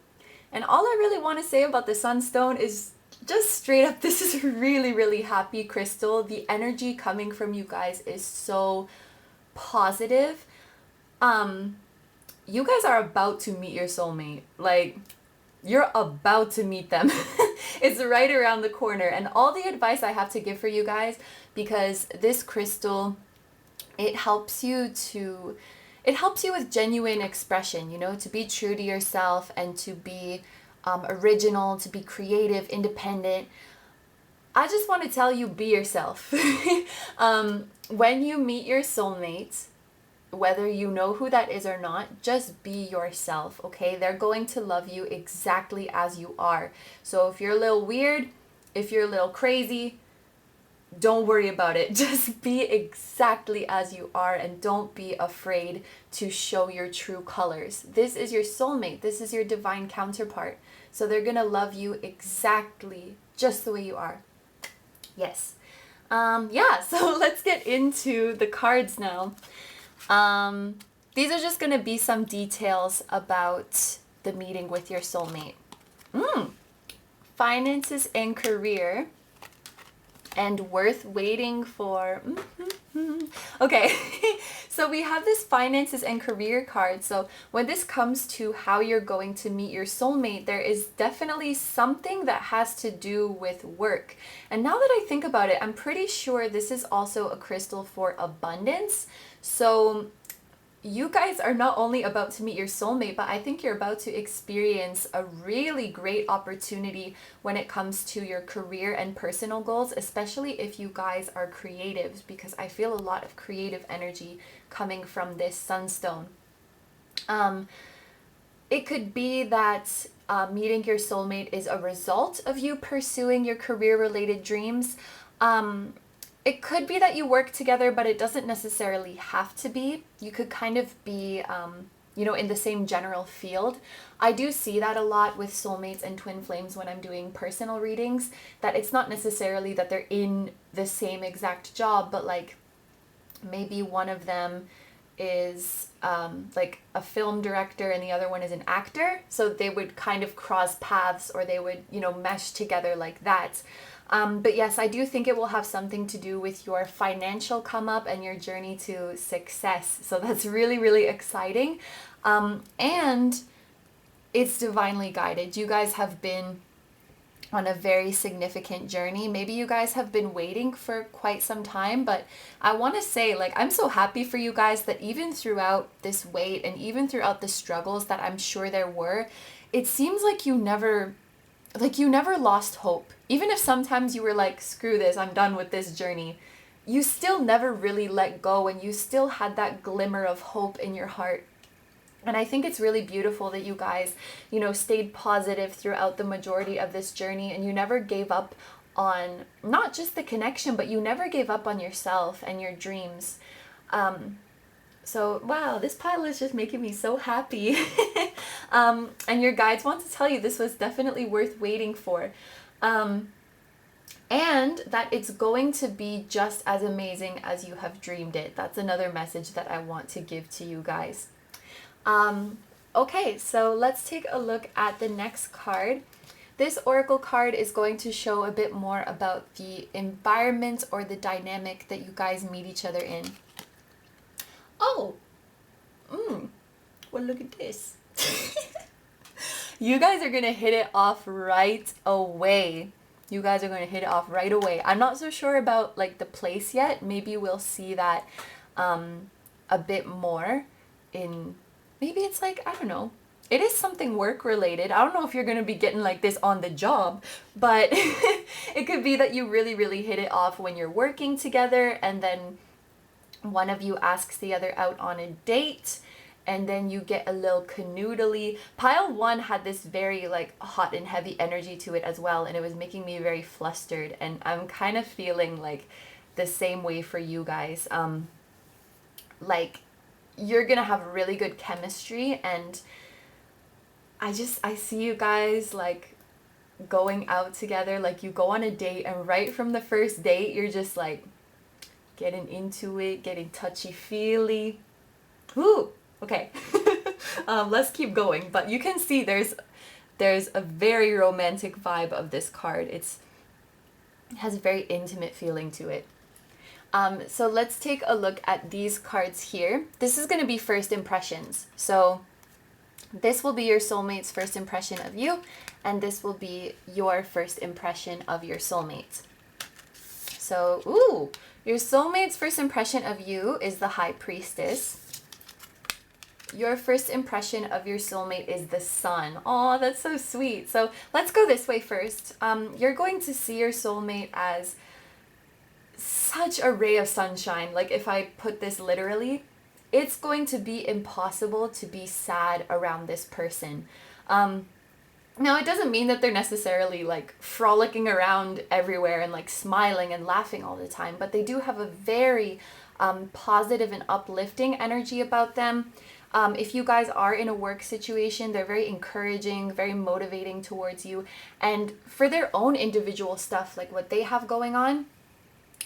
And all I really want to say about the Sunstone is just straight up, this is a really, really happy crystal. The energy coming from you guys is so positive. You guys are about to meet your soulmate. Like, you're about to meet them. It's right around the corner. And all the advice I have to give for you guys, because this crystal, it helps you with genuine expression, you know, to be true to yourself and to be original, to be creative, independent. I just want to tell you, be yourself. When you meet your soulmate, whether you know who that is or not, just be yourself, okay? They're going to love you exactly as you are. So if you're a little weird, if you're a little crazy, don't worry about it. Just be exactly as you are, and don't be afraid to show your true colors. This is your soulmate. This is your divine counterpart. So they're going to love you exactly just the way you are. Yes. Yeah, so let's get into the cards now. These are just going to be some details about the meeting with your soulmate. Finances and career. And worth waiting for. Okay, so we have this finances and career card. So when this comes to how you're going to meet your soulmate, there is definitely something that has to do with work. And now that I think about it, I'm pretty sure this is also a crystal for abundance. So you guys are not only about to meet your soulmate, but I think you're about to experience a really great opportunity when it comes to your career and personal goals, especially if you guys are creatives, because I feel a lot of creative energy coming from this Sunstone. It could be that meeting your soulmate is a result of you pursuing your career-related dreams. It could be that you work together, but it doesn't necessarily have to be. You could kind of be, you know, in the same general field. I do see that a lot with soulmates and twin flames when I'm doing personal readings, that it's not necessarily that they're in the same exact job, but like maybe one of them is like a film director and the other one is an actor. So they would kind of cross paths, or they would, you know, mesh together like that. But yes, I do think it will have something to do with your financial come up and your journey to success. So that's really, really exciting. And it's divinely guided. You guys have been on a very significant journey. Maybe you guys have been waiting for quite some time, but I want to say, like, I'm so happy for you guys that even throughout this wait and even throughout the struggles that I'm sure there were, it seems like you never like you never lost hope. Even if sometimes you were like, screw this, I'm done with this journey, you still never really let go, and you still had that glimmer of hope in your heart. And I think it's really beautiful that you guys, you know, stayed positive throughout the majority of this journey, and you never gave up on not just the connection, but you never gave up on yourself and your dreams. So, wow, this pile is just making me so happy. And your guides want to tell you this was definitely worth waiting for. And that it's going to be just as amazing as you have dreamed it. That's another message that I want to give to you guys. Okay, so let's take a look at the next card. This oracle card is going to show a bit more about the environment or the dynamic that you guys meet each other in. Oh, well, look at this. You guys are going to hit it off right away. You guys are going to hit it off right away. I'm not so sure about like the place yet. Maybe we'll see that a bit more in, maybe it's like, I don't know. It is something work related. I don't know if you're going to be getting like this on the job, but it could be that you really, really hit it off when you're working together, and then one of you asks the other out on a date, and then you get a little canoodly. Pile 1 had this very like hot and heavy energy to it as well, and it was making me very flustered, and I'm kind of feeling like the same way for you guys. Like you're gonna have really good chemistry, and I see you guys like going out together. Like you go on a date, and right from the first date you're just like getting into it, getting touchy-feely. Ooh, okay. Let's keep going. But you can see there's a very romantic vibe of this card. It has a very intimate feeling to it. So let's take a look at these cards here. This is going to be first impressions. So this will be your soulmate's first impression of you, and this will be your first impression of your soulmate. So, ooh, your soulmate's first impression of you is the High Priestess. Your first impression of your soulmate is the Sun. Oh, that's so sweet. So let's go this way first. You're going to see your soulmate as such a ray of sunshine. Like if I put this literally, it's going to be impossible to be sad around this person. Now, it doesn't mean that they're necessarily like frolicking around everywhere and like smiling and laughing all the time, but they do have a very positive and uplifting energy about them. If you guys are in a work situation, they're very encouraging, very motivating towards you. And for their own individual stuff, like what they have going on,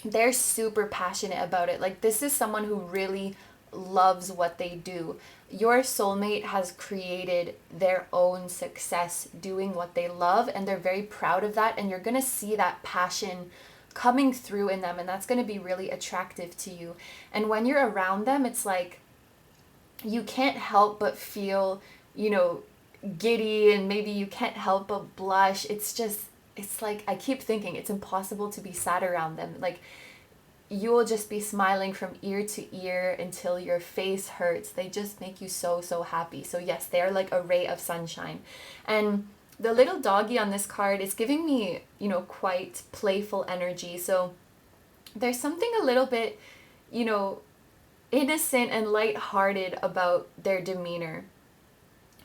they're super passionate about it. Like this is someone who really loves what they do. Your soulmate has created their own success doing what they love, and they're very proud of that, and you're going to see that passion coming through in them, and that's going to be really attractive to you. And when you're around them, it's like you can't help but feel, you know, giddy, and maybe you can't help but blush. It's like I keep thinking it's impossible to be sad around them. Like you will just be smiling from ear to ear until your face hurts. They just make you so, so happy. So yes, they're like a ray of sunshine. And the little doggy on this card is giving me, you know, quite playful energy. So there's something a little bit, you know, innocent and lighthearted about their demeanor.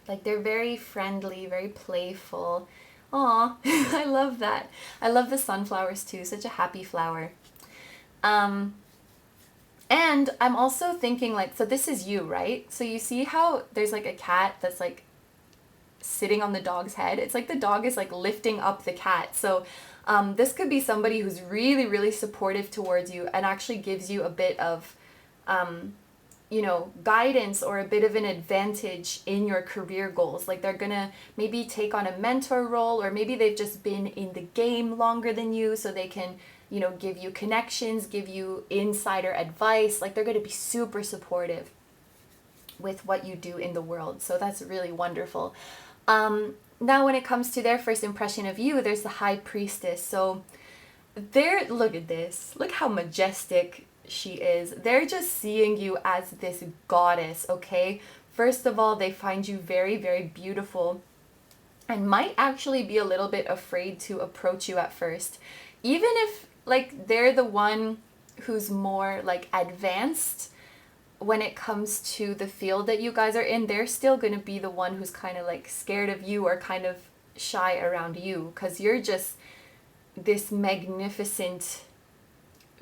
Like they're very friendly, very playful. Aw, I love that. I love the sunflowers too. Such a happy flower. And I'm also thinking like, so this is you, right? So you see how there's like a cat that's like sitting on the dog's head? It's like the dog is like lifting up the cat. So this could be somebody who's really, really supportive towards you and actually gives you a bit of, you know, guidance or a bit of an advantage in your career goals. Like they're gonna maybe take on a mentor role, or maybe they've just been in the game longer than you, so they can, you know, give you connections, give you insider advice. Like they're going to be super supportive with what you do in the world. So that's really wonderful. Now when it comes to their first impression of you, there's the High Priestess. So look at this. Look how majestic she is. They're just seeing you as this goddess, okay? First of all, they find you very, very beautiful. and might actually be a little bit afraid to approach you at first. Even if like they're the one who's more like advanced when it comes to the field that you guys are in, they're still going to be the one who's kind of like scared of you or kind of shy around you, because you're just this magnificent,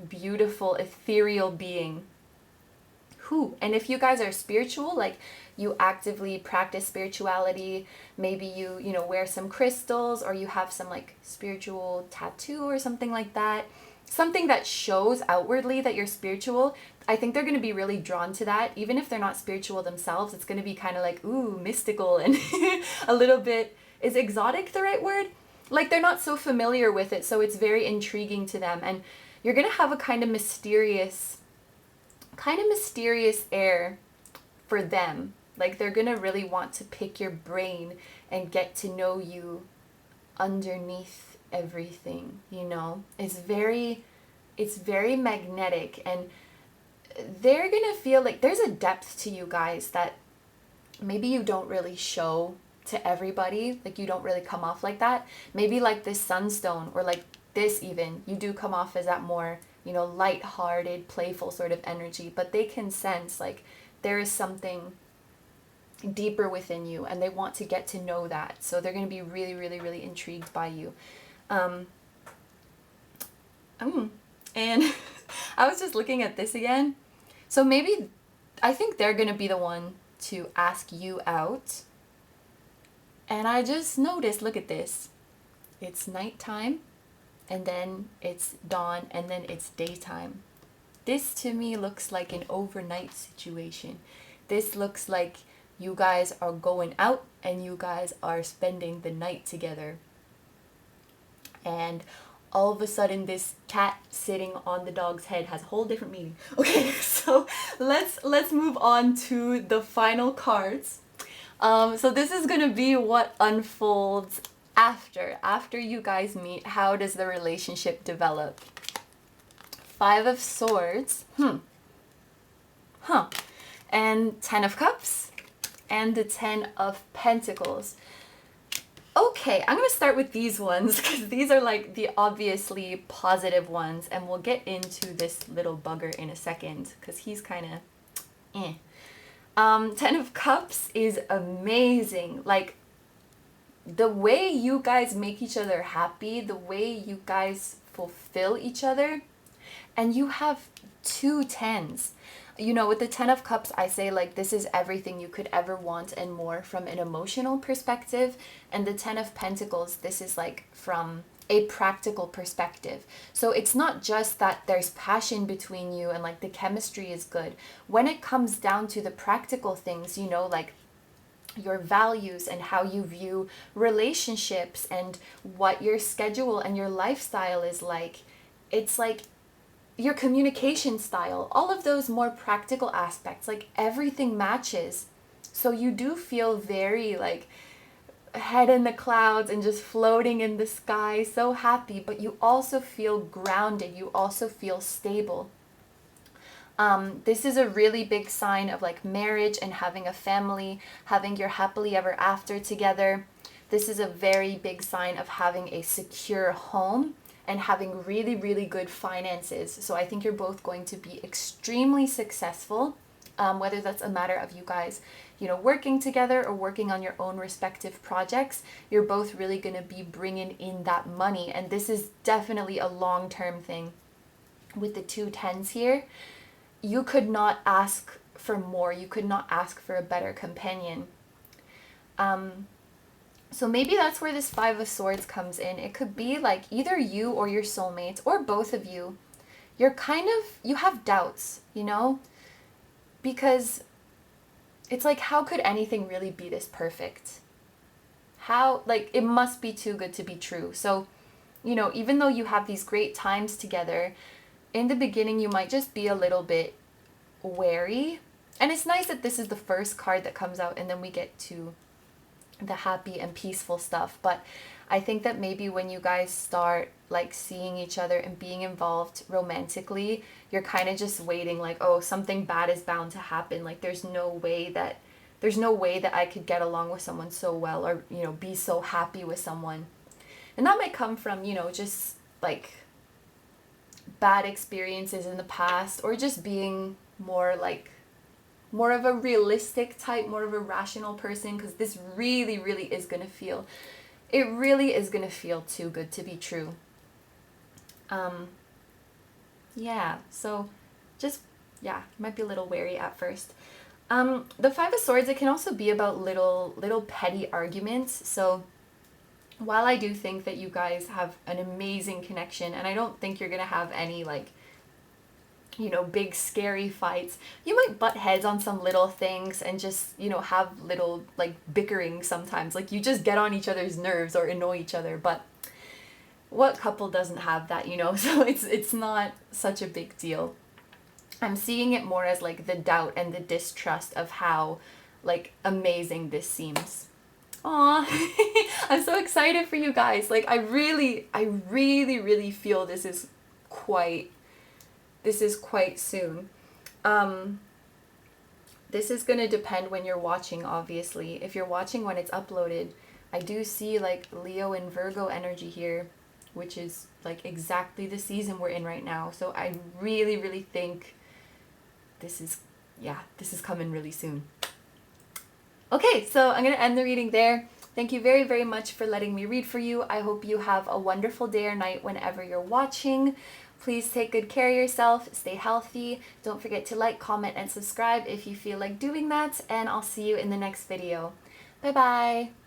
beautiful, ethereal being. And if you guys are spiritual, like you actively practice spirituality, maybe you know, wear some crystals, or you have some like spiritual tattoo or something like that, something that shows outwardly that you're spiritual, I think they're going to be really drawn to that. Even if they're not spiritual themselves, it's going to be kind of like, ooh, mystical and a little bit, is exotic the right word? Like they're not so familiar with it, so it's very intriguing to them. And you're going to have a kind of mysterious air for them. Like they're going to really want to pick your brain and get to know you underneath everything, you know? It's very magnetic, and they're gonna feel like there's a depth to you guys that maybe you don't really show to everybody. Like you don't really come off like that. Maybe like this Sunstone, or like this even, you do come off as that more, you know, light-hearted, playful sort of energy, but they can sense like there is something deeper within you, and they want to get to know that. So they're going to be really, really, really intrigued by you. And I was just looking at this again. So maybe, I think they're going to be the one to ask you out. And I just noticed, look at this. It's nighttime, and then it's dawn, and then it's daytime. This to me looks like an overnight situation. This looks like you guys are going out and you guys are spending the night together. And all of a sudden this cat sitting on the dog's head has a whole different meaning. Okay, so let's move on to the final cards. So this is gonna be what unfolds after you guys meet. How does the relationship develop? 5 of Swords, and 10 of Cups, and the 10 of Pentacles. Okay, I'm going to start with these ones because these are like the obviously positive ones, and we'll get into this little bugger in a second because he's kind of 10 of Cups is amazing. Like the way you guys make each other happy, the way you guys fulfill each other, and you have 2 10s. You know, with the 10 of Cups, I say like this is everything you could ever want and more from an emotional perspective. And the 10 of Pentacles, this is like from a practical perspective. So it's not just that there's passion between you and like the chemistry is good. When it comes down to the practical things, you know, like your values and how you view relationships and what your schedule and your lifestyle is like, it's like your communication style, all of those more practical aspects, like everything matches. So you do feel very like head in the clouds and just floating in the sky, so happy, but you also feel grounded, you also feel stable. This is a really big sign of like marriage and having a family, having your happily ever after together. This is a very big sign of having a secure home and having really, really good finances. So I think you're both going to be extremely successful, whether that's a matter of you guys, you know, working together or working on your own respective projects. You're both really going to be bringing in that money. And this is definitely a long-term thing. With the 2 10s here, you could not ask for more. You could not ask for a better companion. So maybe that's where this 5 of Swords comes in. It could be like either you or your soulmate or both of you. You have doubts, you know? Because it's like, how could anything really be this perfect? How, like, it must be too good to be true. So, you know, even though you have these great times together, in the beginning you might just be a little bit wary. And it's nice that this is the first card that comes out and then we get to the happy and peaceful stuff. But I think that maybe when you guys start like seeing each other and being involved romantically, you're kind of just waiting like, oh, something bad is bound to happen. Like there's no way that there's no way that I could get along with someone so well, or, you know, be so happy with someone. And that might come from, you know, just like bad experiences in the past, or just being more of a realistic type, more of a rational person, because this really, really is going to feel, it really is going to feel too good to be true. Yeah, so just, yeah, might be a little wary at first. The Five of Swords, it can also be about little petty arguments. So while I do think that you guys have an amazing connection, and I don't think you're gonna have any, like, you know, big scary fights, you might butt heads on some little things and just, you know, have little, like, bickering sometimes. Like, you just get on each other's nerves or annoy each other, but what couple doesn't have that, you know? So it's not such a big deal. I'm seeing it more as like the doubt and the distrust of how, like, amazing this seems. Aw, I'm so excited for you guys. Like, I really, really feel this is quite soon. This is gonna depend when you're watching, obviously. If you're watching when it's uploaded, I do see like Leo and Virgo energy here, which is like exactly the season we're in right now. So I really, really think this is coming really soon. Okay, so I'm going to end the reading there. Thank you very, very much for letting me read for you. I hope you have a wonderful day or night whenever you're watching. Please take good care of yourself, stay healthy. Don't forget to like, comment, and subscribe if you feel like doing that, and I'll see you in the next video. Bye-bye.